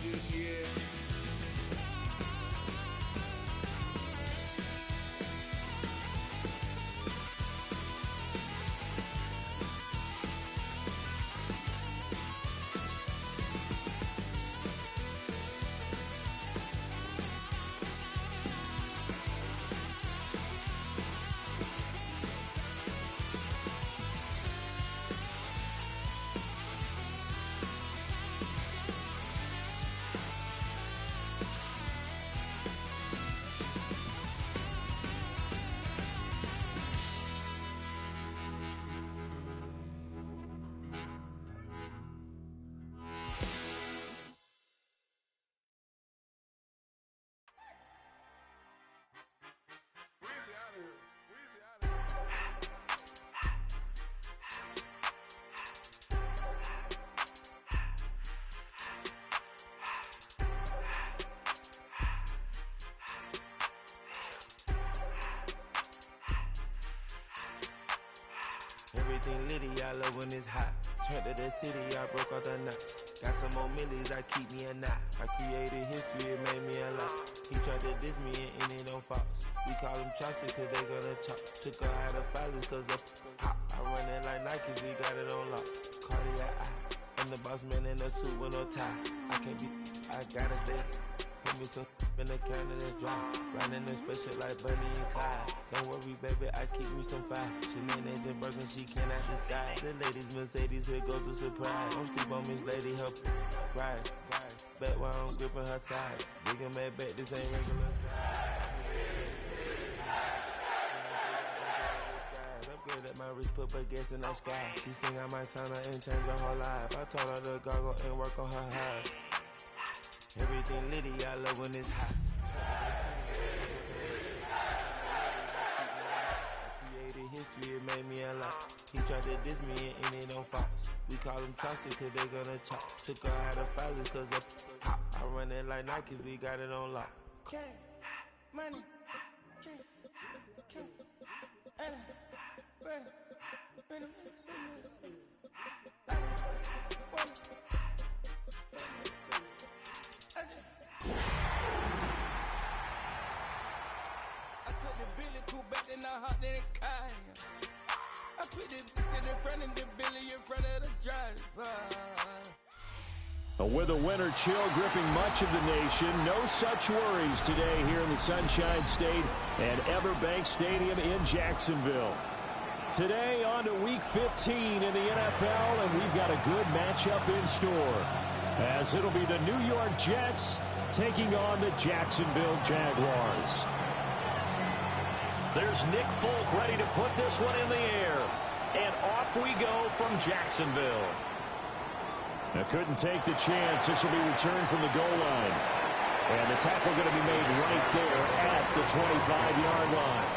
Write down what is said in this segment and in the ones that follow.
just yet. Everything litty, I love when it's hot. Turned to the city, I broke all the knots. Got some more millies, I keep me a knot. I created history, it made me a lot. He tried to diss me and it on Fox. We call them Chaucer cause they gonna chop. Took her out of filers cause of hot. I run it like Nike, we got it on lock. Cardiac eye, I'm the boss man in a suit with no tie. I can't be, I gotta stay. Put me some in the counter that's dry. Riding in special like Bunny and Clyde. Don't worry, baby, I keep me some fire. Shenanigans and Birkin, she cannot decide. The ladies Mercedes, here goes the surprise. Don't sleep on Miss Lady, help ride. Bet while I'm gripping her side. Big and mad bet, this ain't regular size. Upgrade at my wrist, put baguettes in the sky. She think I might sign her and change her whole life. I told her to goggle and work on her eyes. Everything litty, I love when it's hot. I created history, it made me a lot. He tried to diss me and it on Fox. We call them Chaucer cause they gonna chop. Took her out of filers cause of pop. I run it like Nike, we got it on lock. Cash, money, cash, I took the Billy cool back and I hopped in the car. I put the in front of the Billy in front of the driver. With a winter chill gripping much of the nation, no such worries today here in the Sunshine State and Everbank Stadium in Jacksonville. Today on to Week 15 in the NFL, and we've got a good matchup in store, as it'll be the New York Jets taking on the Jacksonville Jaguars. There's Nick Folk ready to put this one in the air, and off we go from Jacksonville. Now couldn't take the chance. This will be returned from the goal line. And the tackle going to be made right there at the 25-yard line.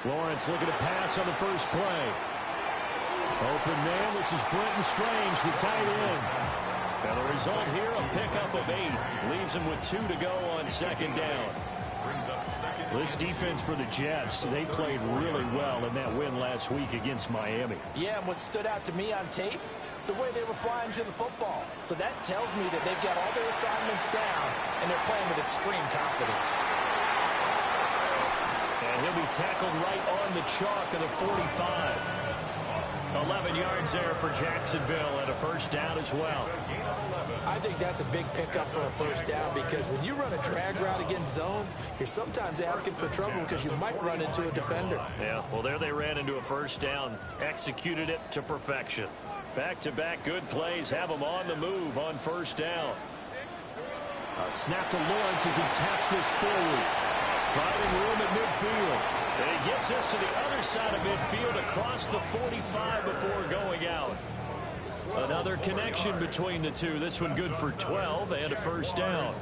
Lawrence looking to pass on the first play. Open man, this is Brenton Strange, the tight end. And the result here, a pickup of 8. Leaves him with 2 to go on second down. This defense for the Jets, they played really well in that win last week against Miami. Yeah, and what stood out to me on tape, the way they were flying to the football. So that tells me that they've got all their assignments down, and they're playing with extreme confidence. And he'll be tackled right on the chalk of the 45. 11 yards there for Jacksonville and a first down as well. I think that's a big pickup for a first down because when you run a drag route against zone, you're sometimes asking for trouble because you might run into a defender. Yeah, well, there they ran into a first down, executed it to perfection. Back-to-back good plays have them on the move on first down. A snap to Lawrence as he taps this forward. Finding room at midfield. And he gets this to the other side of midfield across the 45 before going out. Another connection between the two. This one good for 12 and a first down.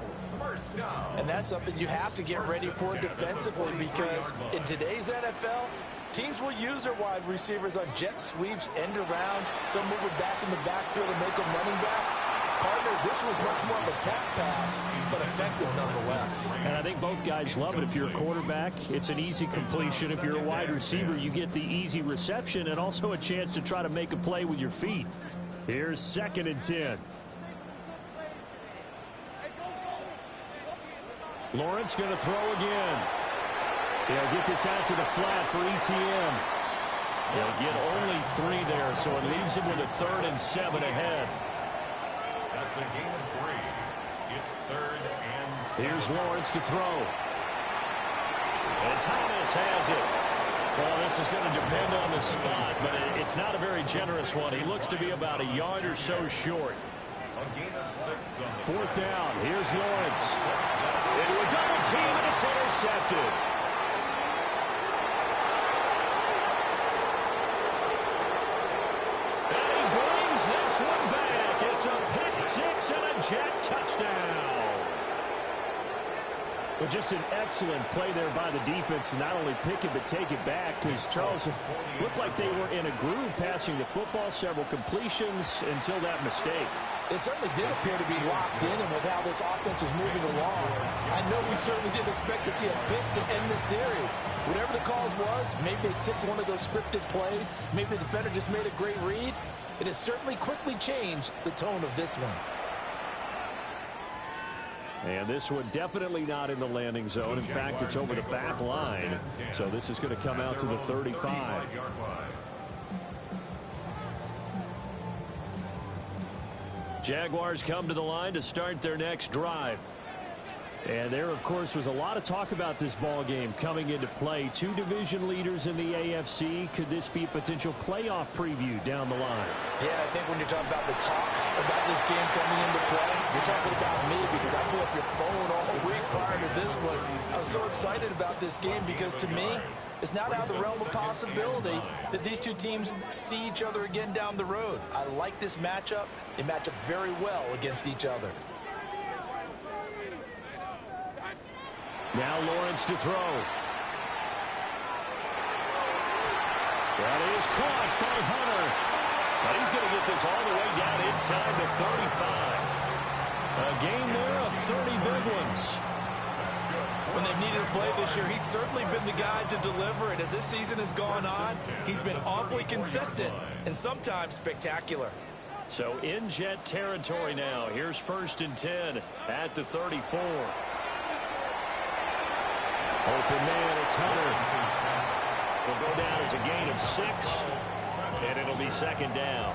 And that's something you have to get ready for defensively because in today's NFL, Teams will use their wide receivers on jet sweeps, end arounds. They'll move it back in the backfield and make them running backs. Partner, this was much more of a tap pass, but effective nonetheless. And I think both guys love it. If you're a quarterback, it's an easy completion. If you're a wide receiver, you get the easy reception and also a chance to try to make a play with your feet. Here's 2nd and 10. Lawrence going to throw again. They'll get this out to the flat for ETN. They'll get only 3 there, so it leaves him with a 3rd and 7 ahead. That's a gain of 3. It's 3rd and 7. Here's Lawrence to throw. And Thomas has it. Well, this is going to depend on the spot, but it's not a very generous one. He looks to be about a yard or so short. A gain of 6 on the 4th down. Here's Lawrence. Into a double team, and it's intercepted. And he brings this one back. It's a pick 6 and a Jet touchdown. Well, just an excellent play there by the defense to not only pick it but take it back, because Charles looked like they were in a groove passing the football, several completions until that mistake. It certainly did appear to be locked in, and with how this offense was moving along, I know we certainly didn't expect to see a pick to end this series. Whatever the cause was, maybe they tipped one of those scripted plays, maybe the defender just made a great read. It has certainly quickly changed the tone of this one. And this one definitely not in the landing zone. In fact, it's over the back line. So this is going to come out to the 35. Jaguars come to the line to start their next drive. And there, of course, was a lot of talk about this ball game coming into play. 2 division leaders in the AFC. Could this be a potential playoff preview down the line? Yeah, I think when you're talking about the talk about this game coming into play, you're talking about me, because I blew up your phone all week prior to this one. I was so excited about this game because, to me, it's not out of the realm of possibility that these two teams see each other again down the road. I like this matchup. They match up very well against each other. Now Lawrence to throw. That is caught by Hunter. But he's going to get this all the way down inside the 35. A gain there of 30 big ones. When they've needed a play this year, he's certainly been the guy to deliver it. As this season has gone on, he's been awfully consistent and sometimes spectacular. So in Jet territory now. Here's 1st and 10 at the 34. Open man, it's Hunter. Will go down as a gain of 6, and it'll be 2nd down.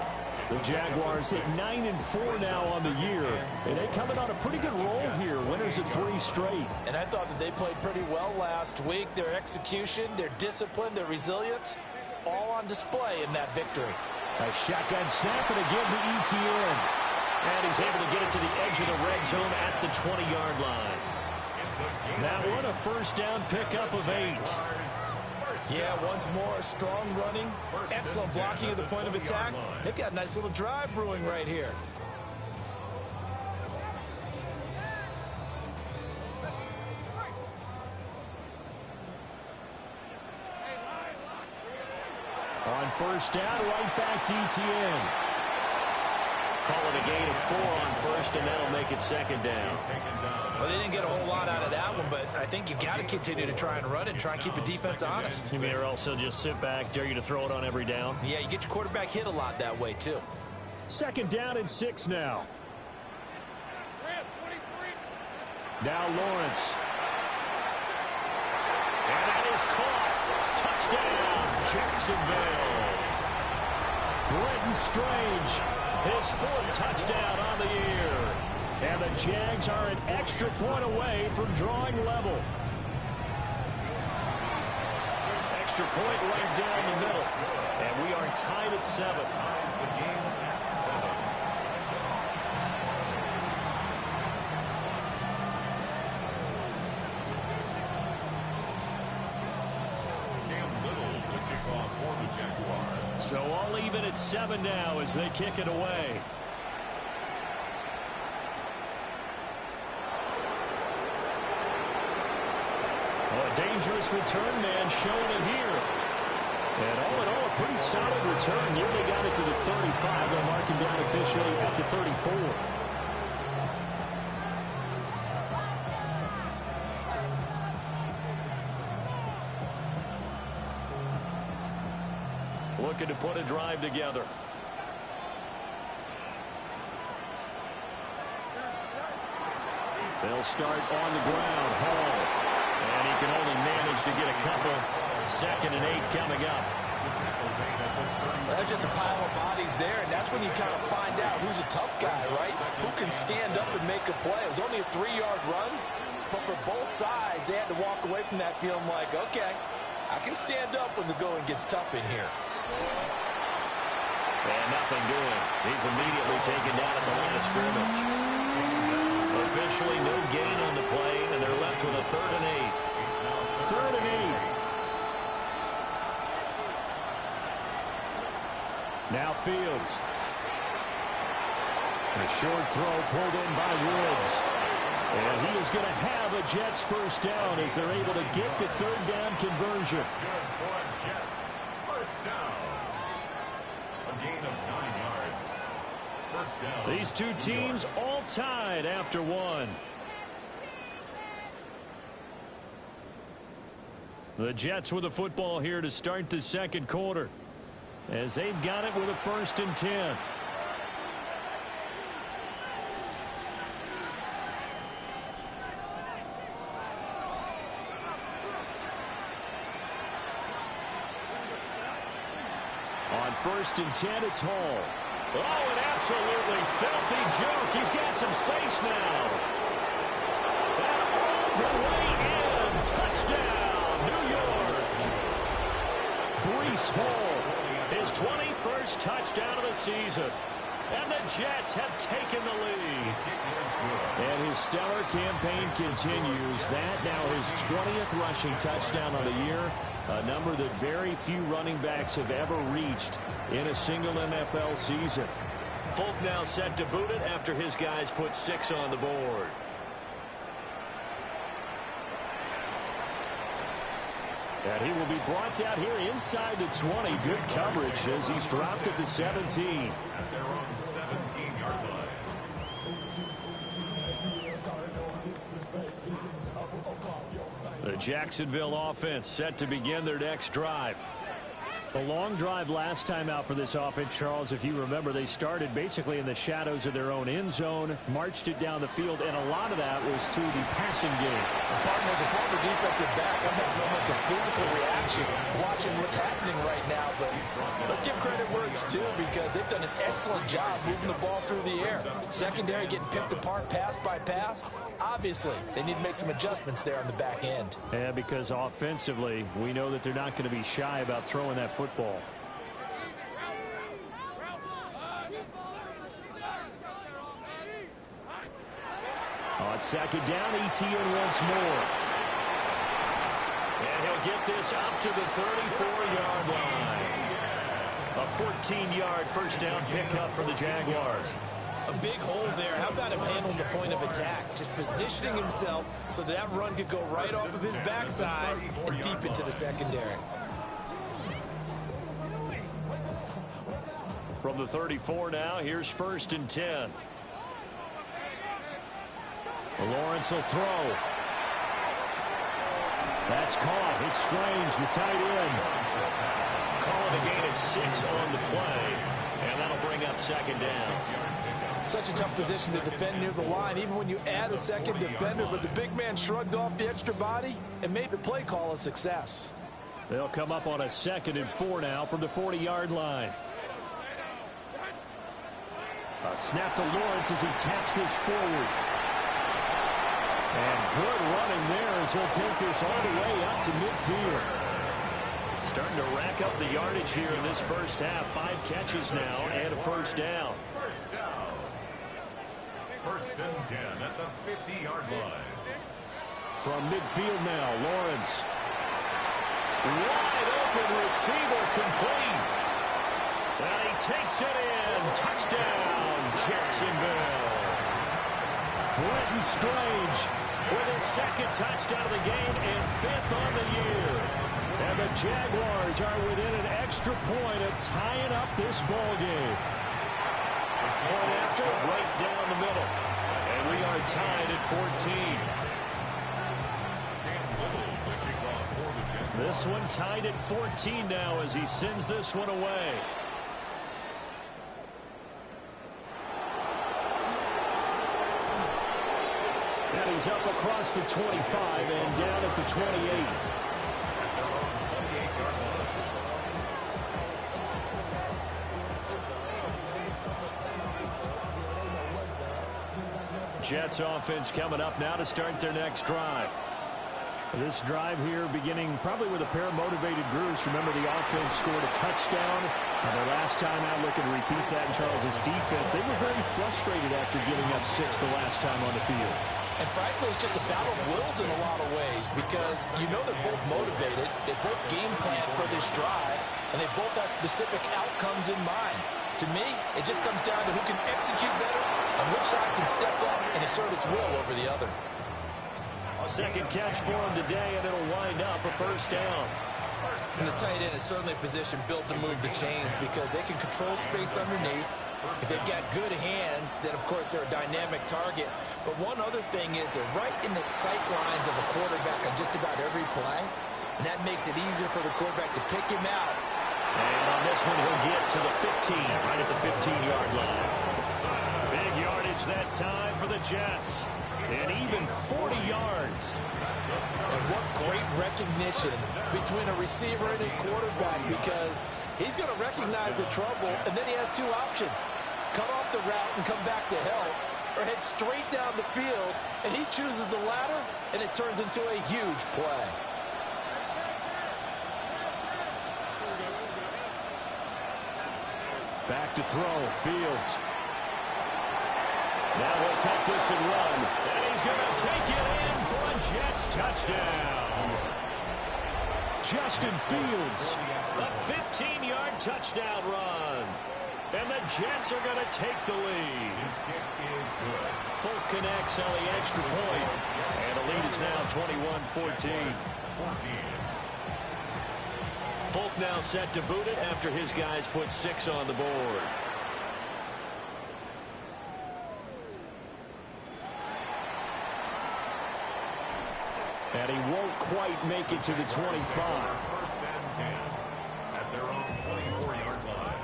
The Jaguars at 9-4 now on the year, and they coming on a pretty good roll here. Winners of 3 straight. And I thought that they played pretty well last week. Their execution, their discipline, their resilience, all on display in that victory. A shotgun snap and again to ETN. And he's able to get it to the edge of the red zone at the 20-yard line. That one a 1st down pickup of 8. Yeah, once more, strong running, excellent blocking at the point of attack. They've got a nice little drive brewing right here. On 1st down, right back to ETN. Call it a gain of 4 on 1st, and that'll make it 2nd down. Well, they didn't get a whole lot out of that one, but I think you've got to continue to try and run and try and keep the defense honest. You mean, or else they'll just sit back, dare you to throw it on every down? Yeah, you get your quarterback hit a lot that way, too. 2nd down and 6 now. Now Lawrence. And that is caught. Touchdown, Jacksonville. Brenton Strange, his 4th touchdown on the year. And the Jags are an extra point away from drawing level. Extra point right down the middle. And we are tied at 7. The game at 7. Cam Little will kick off for the Jaguars. So all even at 7 now as they kick it away. A dangerous return man showing it here. And all in all, a pretty solid return. Nearly got it to the 35. They'll mark him down officially at the 34. Looking to put a drive together. They'll start on the ground. Hall. And he can only manage to get a couple. 2nd and 8 coming up. That's just a pile of bodies there, and that's when you kind of find out who's a tough guy, right? Who can stand up and make a play. It was only a 3-yard run, but for both sides, they had to walk away from that feeling like, okay, I can stand up when the going gets tough in here. And nothing doing. He's immediately taken down at the line of scrimmage. Officially no gain on the play, and they're left with a 3rd and 8. 3rd and 8. Now Fields. A short throw pulled in by Woods. And he is going to have a Jets first down as they're able to get the 3rd down conversion. Good for Jets. First down. A gain of 9 yards. First down. These two teams all tied after one. The Jets with the football here to start the 2nd quarter, as they've got it with a 1st and 10. On 1st and 10, it's Hall. Oh, an absolutely filthy joke. He's got some space now. And all the way in. Touchdown, New York. Breece Hall, his 21st touchdown of the season. And the Jets have taken the lead. And his stellar campaign continues. That now his 20th rushing touchdown of the year, a number that very few running backs have ever reached in a single NFL season. Folk now set to boot it after his guys put 6 on the board. And he will be brought out here inside the 20. Good coverage as he's dropped at the 17. At their own 17-yard line. The Jacksonville offense set to begin their next drive. A long drive last time out for this offense, Charles. If you remember, they started basically in the shadows of their own end zone, marched it down the field, and a lot of that was through the passing game. Pardon, as a former defensive back, I'm having almost a physical reaction watching what's happening right now. But let's give credit where it's due, because they've done an excellent job moving the ball through the air. Secondary getting picked apart pass by pass. Obviously, they need to make some adjustments there on the back end. Yeah, because offensively, we know that they're not going to be shy about throwing that football. On 2nd down, Etienne once more. And he'll get this up to the 34-yard line. A 14-yard first down pickup for the Jaguars. A big hole there. How about him handling the point of attack? Just positioning himself so that run could go right off of his backside and deep into the secondary. From the 34 now, here's 1st and 10. Lawrence will throw. That's caught. It's Strange, the tight end. Calling a gain of 6 on the play, and that'll bring up 2nd down. Such a tough position to defend near the line, even when you add a second defender, but the big man shrugged off the extra body and made the play call a success. They'll come up on a 2nd and 4 now from the 40-yard line. A snap to Lawrence as he taps this forward. And good running there as he'll take this all the way up to midfield. Starting to rack up the yardage here in this first half. 5 catches now and a first down. First down. 1st and 10 at the 50-yard line. From midfield now, Lawrence. Wide open receiver, complete. And he takes it in. Touchdown, Jacksonville. Brenton Strange with his 2nd touchdown of the game and 5th on the year. And the Jaguars are within an extra point of tying up this ball game. Point after, right down the middle. And we are tied at 14. This one tied at 14 now as he sends this one away. And he's up across the 25 and down at the 28. Jets offense coming up now to start their next drive. This drive here beginning probably with a pair of motivated groups. Remember, the offense scored a touchdown. Their last time out, looking to repeat that in Charles's defense. They were very frustrated after giving up 6 the last time on the field. And frankly, it's just a battle of wills in a lot of ways because you know they're both motivated. They both game plan for this drive, and they both have specific outcomes in mind. To me, it just comes down to who can execute better and which side can step up and assert its will over the other. Second catch for him today, and it'll wind up a first down. And the tight end is certainly a position built to move the chains because they can control space underneath. If they've got good hands, then, of course, they're a dynamic target. But one other thing is they're right in the sight lines of a quarterback on just about every play, and that makes it easier for the quarterback to pick him out. And on this one, he'll get to the 15, right at the 15-yard line. Big yardage that time for the Jets. And even 40 yards. And what great recognition between a receiver and his quarterback because he's going to recognize the trouble, and then he has two options. Cut off the route and come back to help, or head straight down the field, and he chooses the latter, and it turns into a huge play. Back to throw, Fields. Now he'll take this and run. And he's going to take it in for a Jets touchdown. Justin Fields, a 15-yard touchdown run. And the Jets are going to take the lead. Folk connects on the extra point. And the lead is now 21-14. Folk now set to boot it after his guys put 6 on the board. And he won't quite make it to the 25. First and 10 at their own 24-yard line.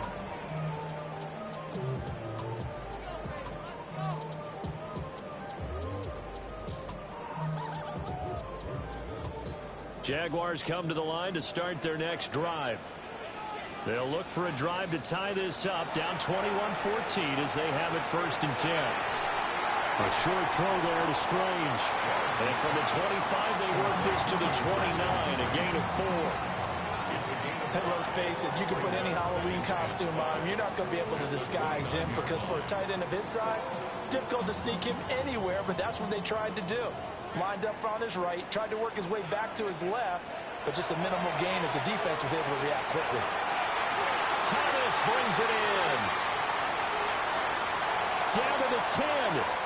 Jaguars come to the line to start their next drive. They'll look for a drive to tie this up, down 21-14 as they have it first and 10. A short throw there to Strange. And from the 25, they work this to the 29, a gain of 4. And let's face it, you can put any Halloween costume on him. You're not going to be able to disguise him because for a tight end of his size, difficult to sneak him anywhere, but that's what they tried to do. Lined up on his right, tried to work his way back to his left, but just a minimal gain as the defense was able to react quickly. Thomas brings it in. Down to the 10.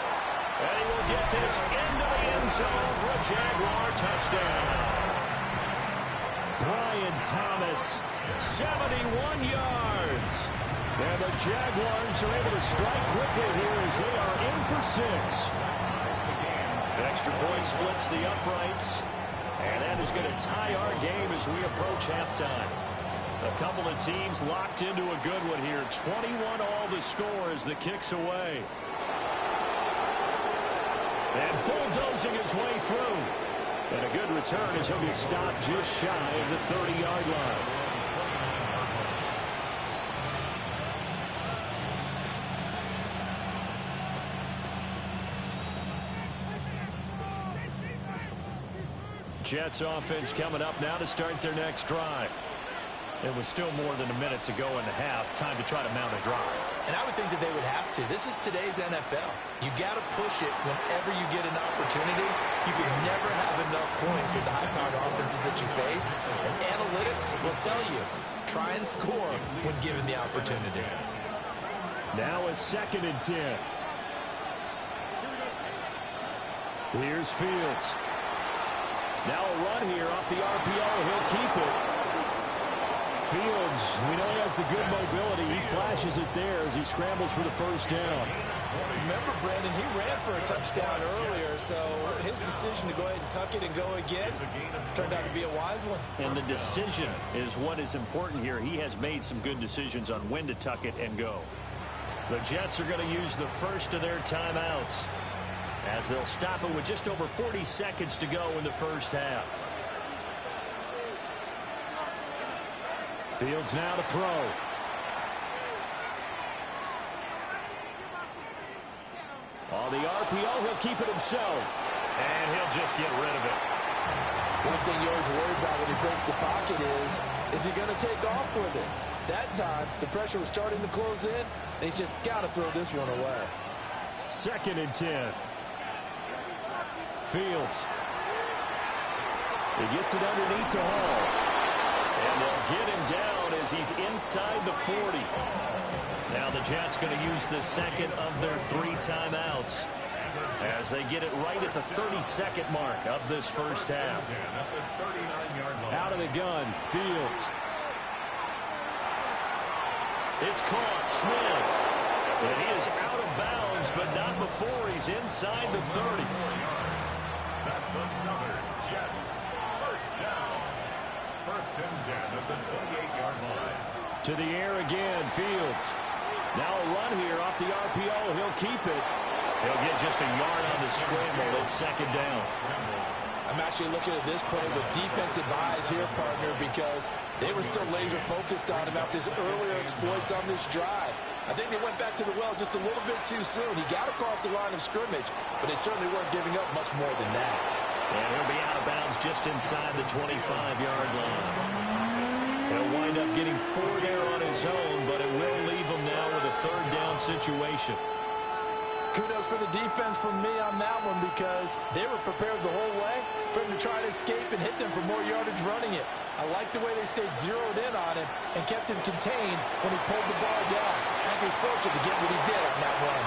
And he will get this into the end zone for a Jaguar touchdown. Brian Thomas, 71 yards. And the Jaguars are able to strike quickly here as they are in for 6. Extra point splits the uprights. And that is going to tie our game as we approach halftime. A couple of teams locked into a good one here. 21 all the score as the kick's away. And bulldozing his way through. And a good return as he'll be stopped just shy of the 30-yard line. Jets offense coming up now to start their next drive. It was still more than a minute to go in the half. Time to try to mount a drive. And I would think that they would have to. This is today's NFL. You got to push it whenever you get an opportunity. You can never have enough points with the high-powered offenses that you face. And analytics will tell you, try and score when given the opportunity. Now a 2nd and 10. Here's Fields. Now a run here off the RPO. He'll keep it. Fields, we know he has the good mobility. He flashes it there as he scrambles for the first down. Remember, Brandon, he ran for a touchdown earlier, so his decision to go ahead and tuck it and go again turned out to be a wise one. And the decision is what is important here. He has made some good decisions on when to tuck it and go. The Jets are going to use the first of their timeouts as they'll stop it with just over 40 seconds to go in the first half. Fields now to throw. On the RPO, he'll keep it himself. And he'll just get rid of it. One thing you always worry about when he breaks the pocket is he going to take off with it? That time, the pressure was starting to close in, and he's just got to throw this one away. 2nd and 10. Fields. He gets it underneath to Hall. And they'll get him down as he's inside the 40. Now the Jets going to use the second of their 3 timeouts as they get it right at the 32nd mark of this first half. Out of the gun, Fields. It's caught, Smith. And he is out of bounds, but not before he's inside the 30. That's another Jets first down. 1st and 10 at the 28-yard line. To the air again, Fields. Now a run here off the RPO. He'll keep it. He'll get just a yard on the scramble at 2nd down. I'm actually looking at this play with defensive eyes here, partner, because they were still laser focused on him after his earlier exploits on this drive. I think they went back to the well just a little bit too soon. He got across the line of scrimmage, but they certainly weren't giving up much more than that. And he'll be out of bounds just inside the 25-yard line. He'll wind up getting 4 there on his own, but it will leave him now with a 3rd down situation. Kudos for the defense from me on that one because they were prepared the whole way for him to try to escape and hit them for more yardage running it. I like the way they stayed zeroed in on him and kept him contained when he pulled the ball down. I think he was fortunate to get what he did on that run.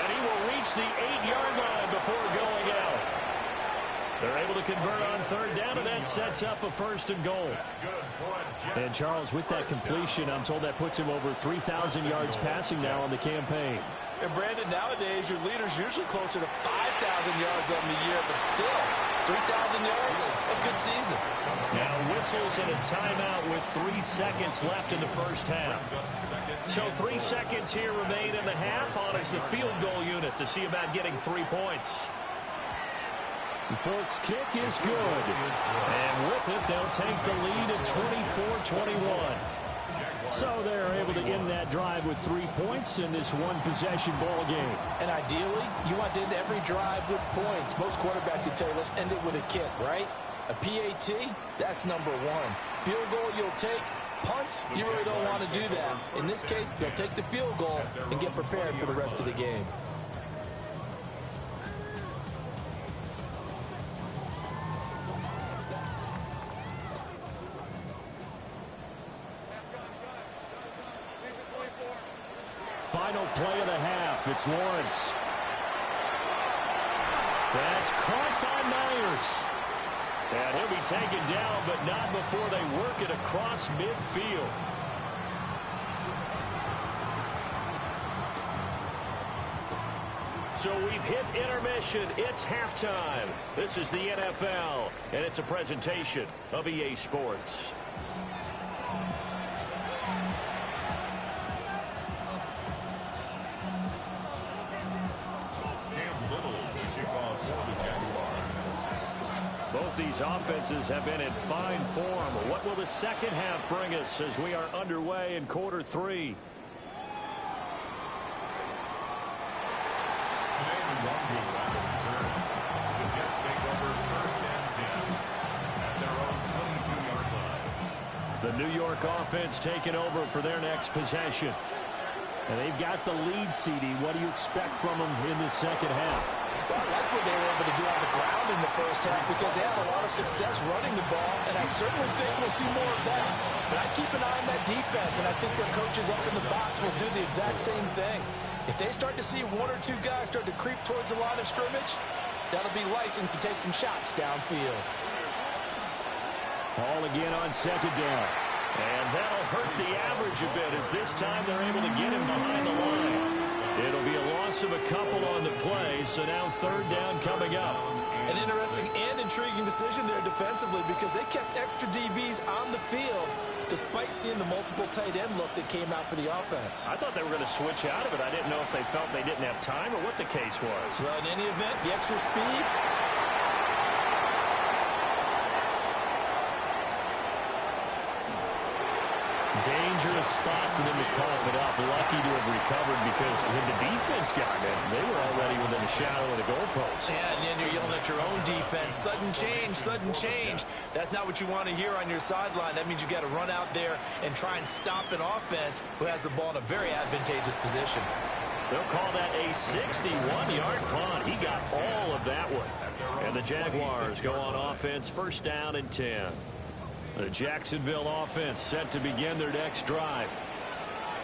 And he will reach the 8-yard line before going out. They're able to convert on 3rd down, and that sets up a 1st and goal. And Charles, with that completion, I'm told that puts him over 3,000 yards passing now on the campaign. And Brandon, nowadays your leader's usually closer to 5,000 yards on the year, but still, 3,000 yards, a good season. Now whistles and a timeout with 3 seconds left in the first half. So 3 seconds here remain in the half. On is the field goal unit to see about getting 3 points. The Forks kick is good. And with it, they'll take the lead at 24-21. So they're able to end that drive with 3 points in this one-possession ball game. And ideally, you want to end every drive with points. Most quarterbacks would tell you, let's end it with a kick, right? A PAT, that's number 1. Field goal, you'll take. Punts, you really don't want to do that. In this case, they'll take the field goal and get prepared for the rest of the game. Final play of the half. It's Lawrence. That's caught by Myers. And he'll be taken down, but not before they work it across midfield. So we've hit intermission. It's halftime. This is the NFL, and it's a presentation of EA Sports. Both these offenses have been in fine form. What will the second half bring us as we are underway in quarter 3? The Jets take over 1st and 10 at their own 22-yard line. The New York offense taking over for their next possession. And they've got the lead, CD. What do you expect from them in this second half? Well, I like what they were able to do on the ground in the first half because they have a lot of success running the ball, and I certainly think we'll see more of that. But I keep an eye on that defense, and I think their coaches up in the box will do the exact same thing. If they start to see 1 or 2 guys start to creep towards the line of scrimmage, that'll be licensed to take some shots downfield. Ball again on second down. And that'll hurt the average a bit as this time they're able to get him behind the line. It'll be a loss of a couple on the play, so now third down coming up. An interesting and intriguing decision there defensively because they kept extra DBs on the field despite seeing the multiple tight end look that came out for the offense. I thought they were going to switch out of it. I didn't know if they felt they didn't have time or what the case was. Well, in any event, the extra speed. Dangerous spot for them to cough it up. Lucky to have recovered because when the defense got in, they were already within a shadow of the goalpost. Yeah, and then you're yelling at your own defense. Sudden change, sudden change. That's not what you want to hear on your sideline. That means you got to run out there and try and stop an offense who has the ball in a very advantageous position. They'll call that a 61-yard punt. He got all of that one. And the Jaguars go on offense, first down and 10. The Jacksonville offense set to begin their next drive.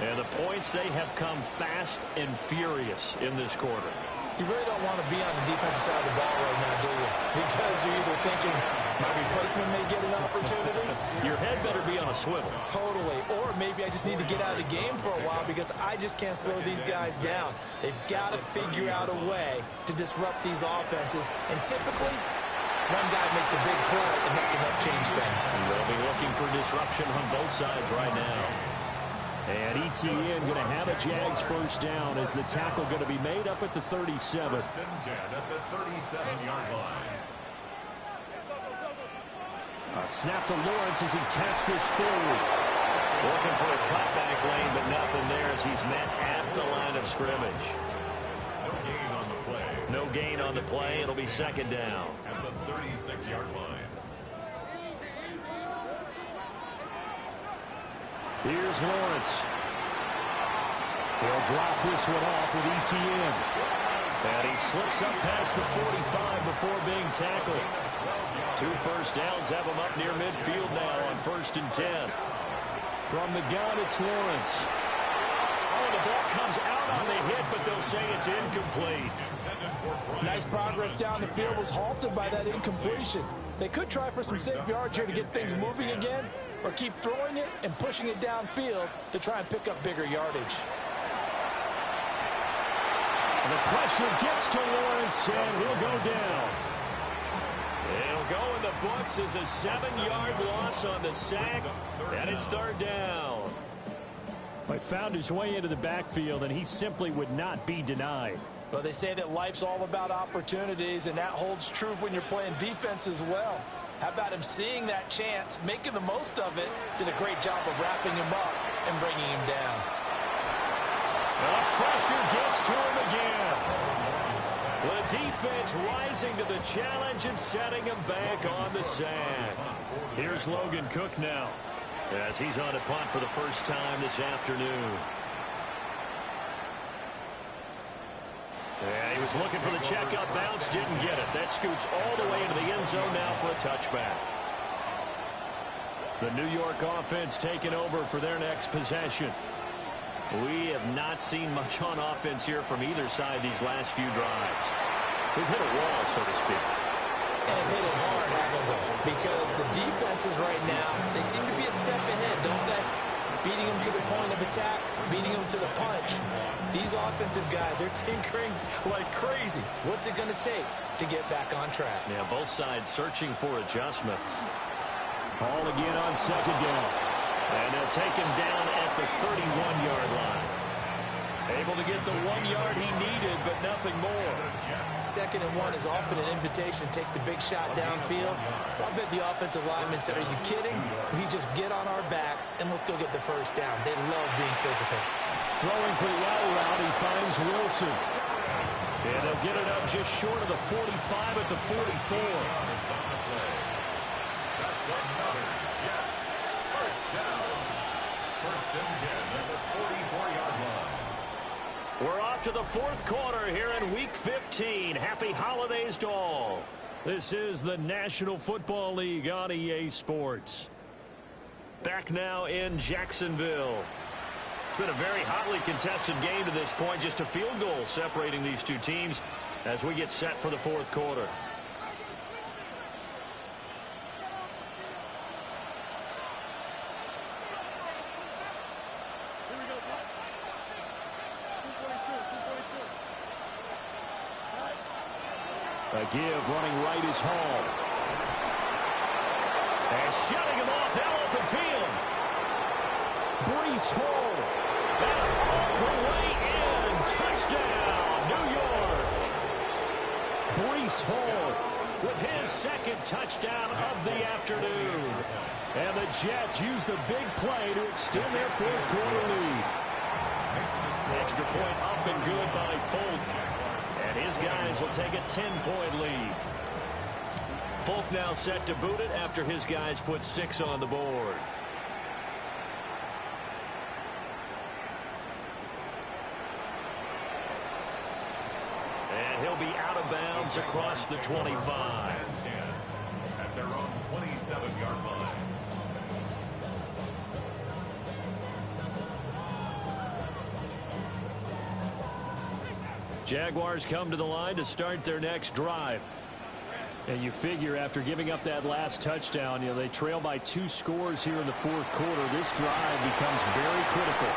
And the points, they have come fast and furious in this quarter. You really don't want to be on the defensive side of the ball right now, do you? Because you're either thinking my replacement may get an opportunity. Your head better be on a swivel. Totally. Or maybe I just need to get out of the game for a while because I just can't slow these guys down. They've got to figure out a way to disrupt these offenses. And typically, one guy makes a big play and not enough change things. They'll be looking for disruption on both sides right now. And ETN going to have a Jags first down as the tackle going to be made up at the 37. First and 10 at the 37-yard line. A snap to Lawrence as he taps this forward. Looking for a cutback lane, but nothing there as he's met at the line of scrimmage. No gain on the play. No gain on the play. It'll be second down. At the 36-yard line. Here's Lawrence. He'll drop this one off with ETN. And he slips up past the 45 before being tackled. 2 first downs have him up near midfield now on first and 10. From the gun, it's Lawrence. Oh, the ball comes out on the hit, but they'll say it's incomplete. Nice progress down the field was halted by that incompletion. They could try for some safe yards here to get things moving again, or keep throwing it and pushing it downfield to try and pick up bigger yardage. And the pressure gets to Lawrence, and he'll go down. It'll go in the books as a 7-yard loss on the sack, and it's third down. He found his way into the backfield, and he simply would not be denied. Well, they say that life's all about opportunities, and that holds true when you're playing defense as well. How about him seeing that chance, making the most of it, did a great job of wrapping him up and bringing him down. The pressure gets to him again. The defense rising to the challenge and setting him back on the sack. Here's Logan Cook now as he's on a punt for the first time this afternoon. And he was looking for the checkup bounce, didn't get it. That scoots all the way into the end zone now for a touchback. The New York offense taking over for their next possession. We have not seen much on offense here from either side these last few drives. We've hit a wall, so to speak. And hit it hard, haven't we? Because the defenses right now, they seem to be a step ahead, don't they? Beating them to the point of attack, beating them to the punch. These offensive guys are tinkering like crazy. What's it going to take to get back on track? Yeah, both sides searching for adjustments. Ball again on second down. And they'll take him down at the 31-yard line. Able to get the 1 yard he needed, but nothing more. 2nd and 1 is often an invitation to take the big shot downfield. I bet the offensive lineman said, are you kidding? We just get on our backs and let's go get the first down. They love being physical. Throwing for the out route, he finds Wilson. And they'll get it up just short of the 45 at the 44. That's another Jets. First down. First and 10 at the 44-yard line. We're off to the fourth quarter here in Week 15. Happy holidays to all. This is the National Football League on EA Sports. Back now in Jacksonville. It's been a very hotly contested game to this point. Just a field goal separating these two teams as we get set for the fourth quarter. A give running right is Hall. And shutting him off now open field. Breece Hall. And all the way in. Touchdown, New York. Breece Hall with his second touchdown of the afternoon. And the Jets use the big play to extend their fourth quarter lead. Extra point up and good by Folk. And his guys will take a 10-point lead. Folk now set to boot it after his guys put 6 on the board. And he'll be out of bounds across the 25. At their own 27-yard line. Jaguars come to the line to start their next drive. And you figure after giving up that last touchdown, they trail by 2 scores here in the fourth quarter. This drive becomes very critical.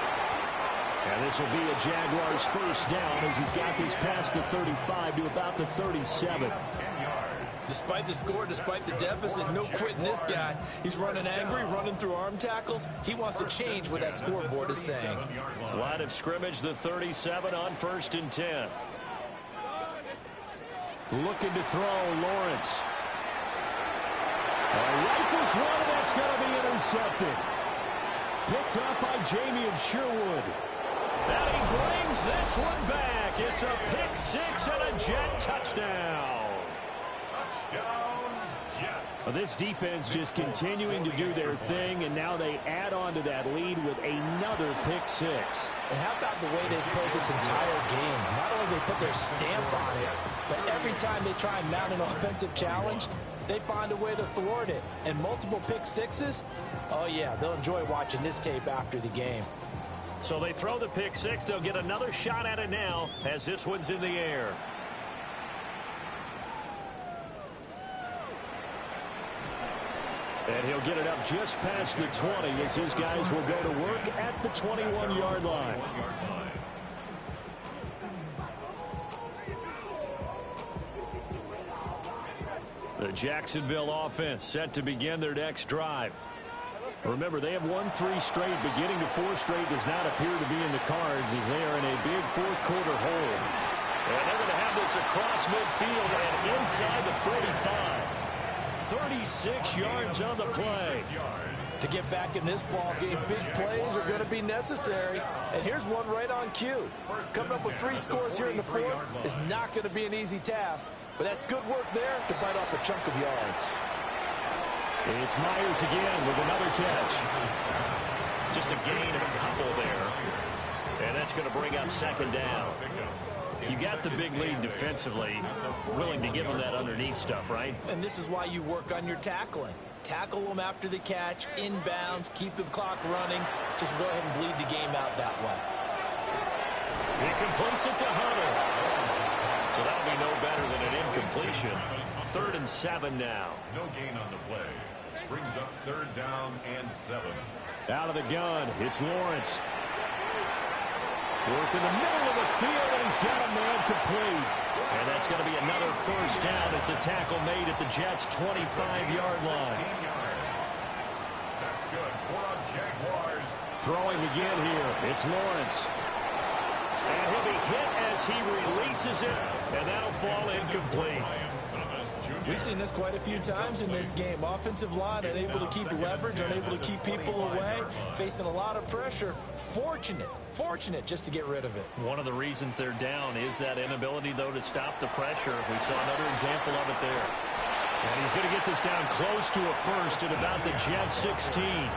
And this will be a Jaguars first down as he's got this past the 35 to about the 37. Despite the score, despite the deficit, no quitting this guy. He's running angry, running through arm tackles. He wants to change what that scoreboard is saying. Line of scrimmage, the 37 on 1st and 10. Looking to throw, Lawrence. Rifles one, and that's going to be intercepted. Picked up by Jamie and Sherwood. And he brings this one back. It's a pick 6 and a Jet touchdown. This defense just continuing to do their thing, and now they add on to that lead with another pick 6. And how about the way they played this entire game? Not only they put their stamp on it, but every time they try and mount an offensive challenge, they find a way to thwart it. And multiple pick 6s, oh yeah, they'll enjoy watching this tape after the game. So they throw the pick 6. They'll get another shot at it now as this one's in the air. And he'll get it up just past the 20 as his guys will go to work at the 21-yard line. The Jacksonville offense set to begin their next drive. Remember, they have won 3 straight, but getting to 4 straight does not appear to be in the cards as they are in a big fourth quarter hole. And they're going to have this across midfield and inside the 45. 36 yards on the play. To get back in this ball game, big plays are going to be necessary. And here's one right on cue. Coming up with 3 scores here in the fourth is not going to be an easy task, but that's good work there to bite off a chunk of yards. It's Myers again with another catch. Just a gain of a couple there. And that's going to bring up 2nd down. You got the big lead defensively, willing to give them that underneath stuff, right? And this is why you work on your tackling. Tackle them after the catch, inbounds, keep the clock running. Just go ahead and bleed the game out that way. He completes it to Hunter. So that'll be no better than an incompletion. 3rd and 7 now. No gain on the play. Brings up 3rd down and 7. Out of the gun, it's Lawrence. Work in the middle of the field, and he's got a man complete. And that's going to be another first down as the tackle made at the Jets' 25-yard line. That's good for our Jaguars. Throwing again here, it's Lawrence. And he'll be hit as he releases it, and that'll fall incomplete. We've seen this quite a few times in this game. Offensive line unable to keep leverage, unable to keep people away, facing a lot of pressure. Fortunate just to get rid of it. One of the reasons they're down is that inability, though, to stop the pressure. We saw another example of it there. And he's going to get this down close to a first at about the Jets 16.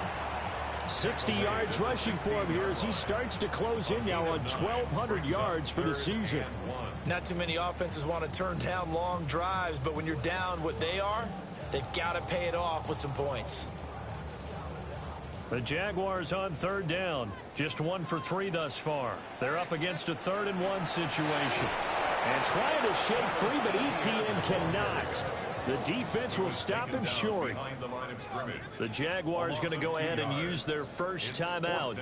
60 yards rushing for him here as he starts to close in now on 1,200 yards for the season. Not too many offenses want to turn down long drives, but when you're down what they are, they've got to pay it off with some points. The Jaguars on 3rd down. Just 1 for 3 thus far. They're up against a 3rd and 1 situation. And trying to shake free, but Etienne cannot. The defense will stop him short. The Jaguars going to go ahead and use their first timeout.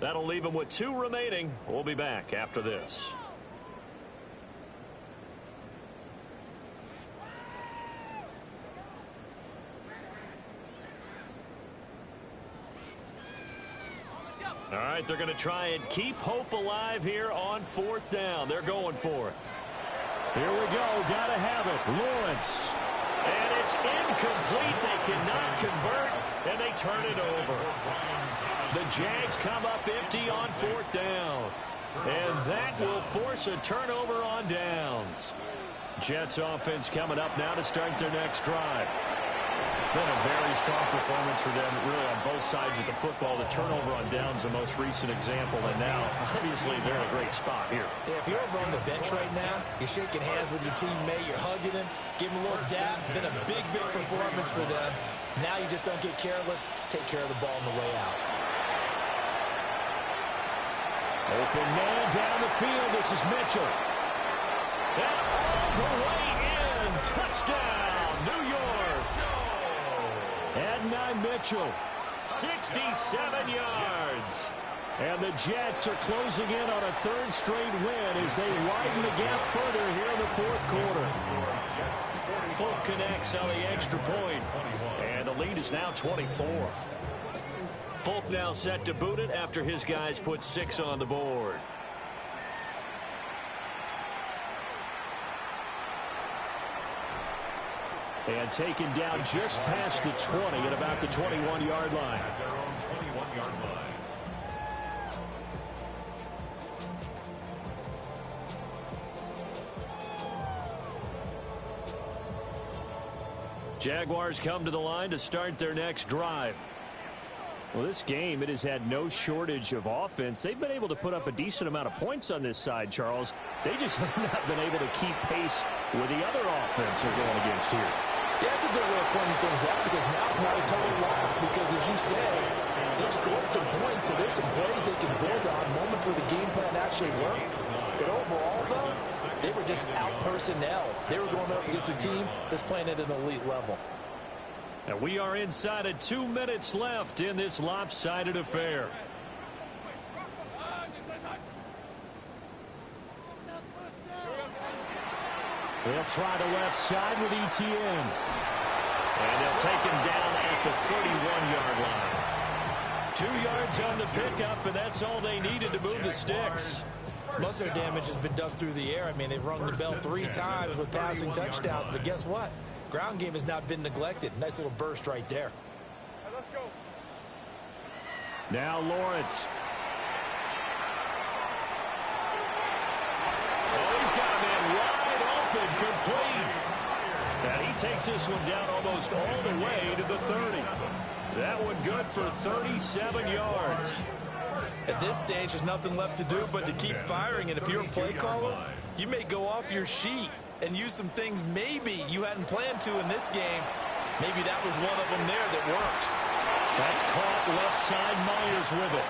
That'll leave them with 2 remaining. We'll be back after this. All right, they're going to try and keep hope alive here on 4th down. They're going for it. Here we go. Got to have it. Lawrence. And it's incomplete. They cannot convert, and they turn it over. The Jags come up empty on 4th down. And that will force a turnover on downs. Jets offense coming up now to start their next drive. Been a very strong performance for them, really, on both sides of the football. The turnover on downs, the most recent example, and now, obviously, they're in a great spot here. Yeah, if you're over on the bench right now, you're shaking hands with your teammate, you're hugging him, give him a little dab. It's been a big, big performance for them. Now you just don't get careless. Take care of the ball on the way out. Open man down the field. This is Mitchell. And all the way in. Touchdown, New York. Adonai Mitchell. 67 yards. And the Jets are closing in on a 3rd straight win as they widen the gap further here in the 4th quarter. Folk connects on the extra point. And the lead is now 24. Folk now set to boot it after his guys put 6 on the board. And taken down just past the 20 at about the 21-yard line. At their own 21-yard line. Jaguars come to the line to start their next drive. Well, this game, it has had no shortage of offense. They've been able to put up a decent amount of points on this side, Charles. They just have not been able to keep pace with the other offense they're going against here. Yeah, that's a good way of pointing things out because now it's not a total loss because, as you say, they've scored some points, so there's some plays they can build on, moments where the game plan actually worked. But overall, though, they were just out-personnel. They were going up against a team that's playing at an elite level. And we are inside of 2 minutes left in this lopsided affair. They'll try the left side with ETN. And they'll take him down at the 31-yard line. 2 yards on the pickup, and that's all they needed to move the sticks. Most of their damage has been done through the air. I mean, they've rung the bell 3 times with passing touchdowns, but guess what? Ground game has not been neglected. Nice little burst right there. Let's go. Now Lawrence. Oh, he's got a man wide open, complete. And he takes this one down almost all the way to the 30. That one good for 37 yards. At this stage, there's nothing left to do but to keep firing. And if you're a play caller, you may go off your sheet and use some things maybe you hadn't planned to in this game. Maybe that was one of them there that worked. That's caught left side. Myers with it.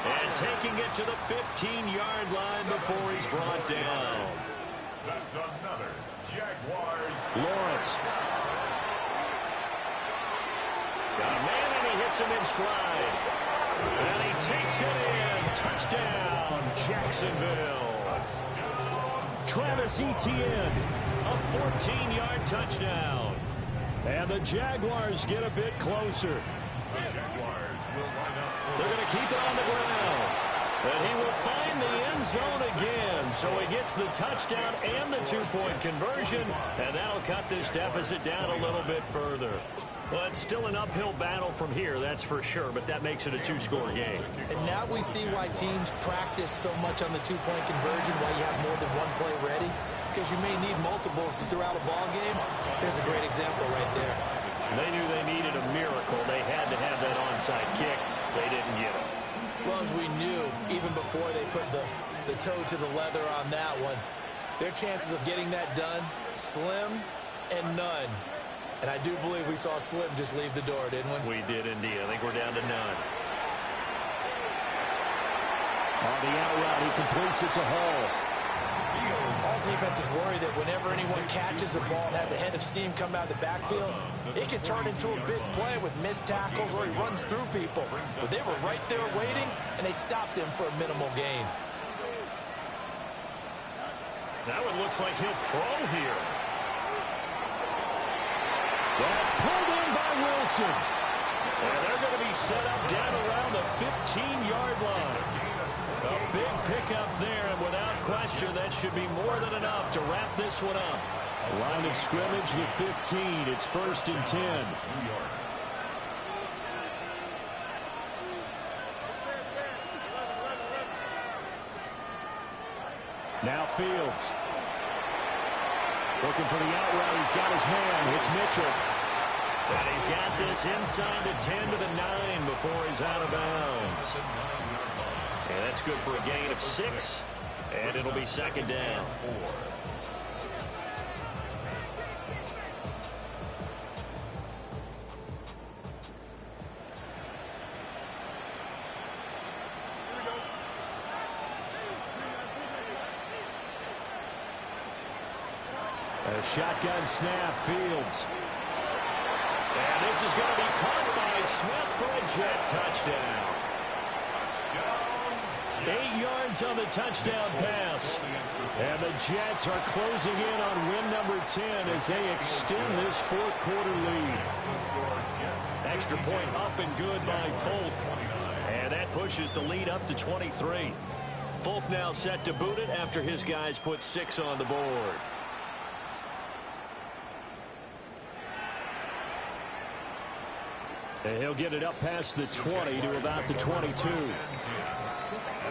And taking it to the 15-yard line before he's brought down. That's another Jaguars. Lawrence. Got a man, and he hits him in stride. And he takes it in. Touchdown, Jacksonville. Travis Etienne. A 14-yard touchdown. And the Jaguars get a bit closer. The Jaguars will line up. They're going to keep it on the ground. And he will find the end zone again. So he gets the touchdown and the 2-point conversion. And that'll cut this deficit down a little bit further. Well, it's still an uphill battle from here, that's for sure, but that makes it a 2-score game. And now we see why teams practice so much on the 2-point conversion, why you have more than one play ready, because you may need multiples to throw out a ball game. There's a great example right there. They knew they needed a miracle. They had to have that onside kick. They didn't get it. Well, as we knew, even before they put the toe to the leather on that one, their chances of getting that done, slim and none. And I do believe we saw Slim just leave the door, didn't we? We did indeed. I think we're down to none. On the out route, he completes it to Hall. All defenses worry that whenever anyone catches the ball and has a head of steam come out of the backfield, it can turn into a big play with missed tackles or he runs through people. But they were right there waiting, and they stopped him for a minimal gain. That one looks like he'll throw here. That's pulled in by Wilson. And they're going to be set up down around the 15-yard line. A big pickup there, and without question, that should be more than enough to wrap this one up. Line of scrimmage, the 15. It's 1st and 10. Now Fields. Looking for the out route. He's got his man. It's Mitchell. And he's got this inside the 10 to the 9 before he's out of bounds. And that's good for a gain of 6. And it'll be 2nd down. A shotgun snap, Fields. And this is going to be caught by Smith for a Jet touchdown. 8 yards on the touchdown pass. And the Jets are closing in on win number 10 as they extend this 4th quarter lead. Extra point up and good by Folk. And that pushes the lead up to 23. Folk now set to boot it after his guys put 6 on the board. And he'll get it up past the 20 to about the 22. At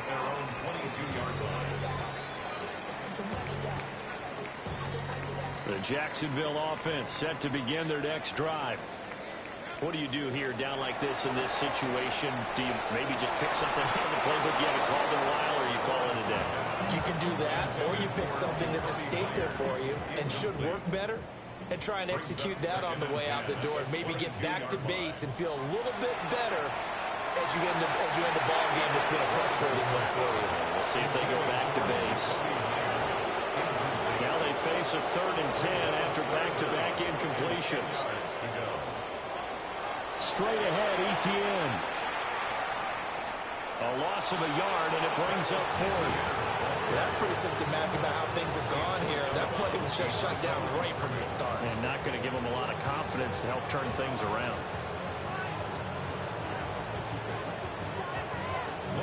their own 22-yard line. The Jacksonville offense set to begin their next drive. What do you do here down like this in this situation? Do you maybe just pick something out of the playbook you haven't called in a while, or you call it a day? You can do that, or you pick something that's a staple for you and should work better, and try and execute that on the way out the door, and maybe get back to base and feel a little bit better as you end the ball game. That's been a frustrating one for you. We'll see if they go back to base. Now they face a 3rd and 10 after back-to-back incompletions. Straight ahead, Etienne. A loss of a yard, and it brings up 4th. That's pretty symptomatic about how things have gone here. That play was just shut down right from the start. And not going to give them a lot of confidence to help turn things around.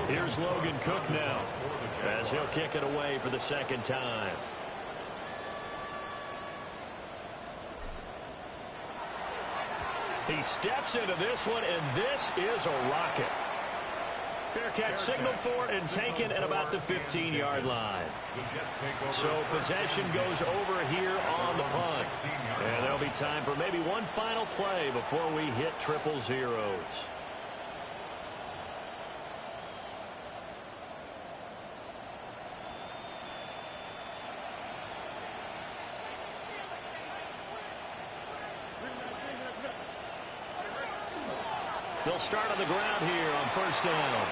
Here's Logan Cook now, as he'll kick it away for the 2nd time. He steps into this one, and this is a rocket. Fair catch signaled for and taken at about the 15-yard line. So possession goes over here on the punt. And there'll be time for maybe one final play before we hit 000. They'll start on the ground here on 1st down.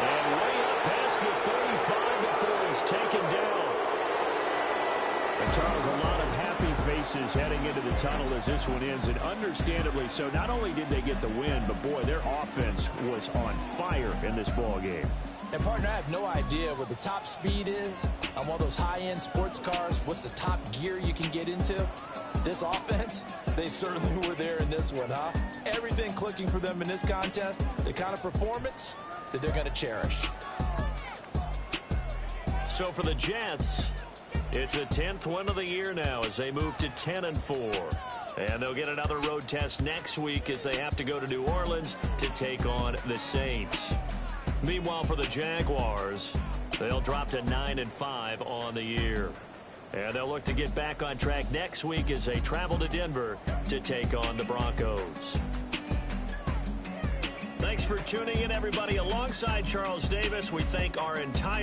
And way up past the 35 before he's taken down. And Charles, a lot of happy faces heading into the tunnel as this one ends, and understandably so. Not only did they get the win, but boy, their offense was on fire in this ball game. And partner, I have no idea what the top speed is on one of those high-end sports cars. What's the top gear you can get into? This offense, they certainly were there in this one, huh? Everything clicking for them in this contest, the kind of performance that they're going to cherish. So for the Jets, it's a 10th win of the year now as they move to 10-4. And they'll get another road test next week as they have to go to New Orleans to take on the Saints. Meanwhile, for the Jaguars, they'll drop to 9-5 on the year. And they'll look to get back on track next week as they travel to Denver to take on the Broncos. Thanks for tuning in, everybody. Alongside Charles Davis, we thank our entire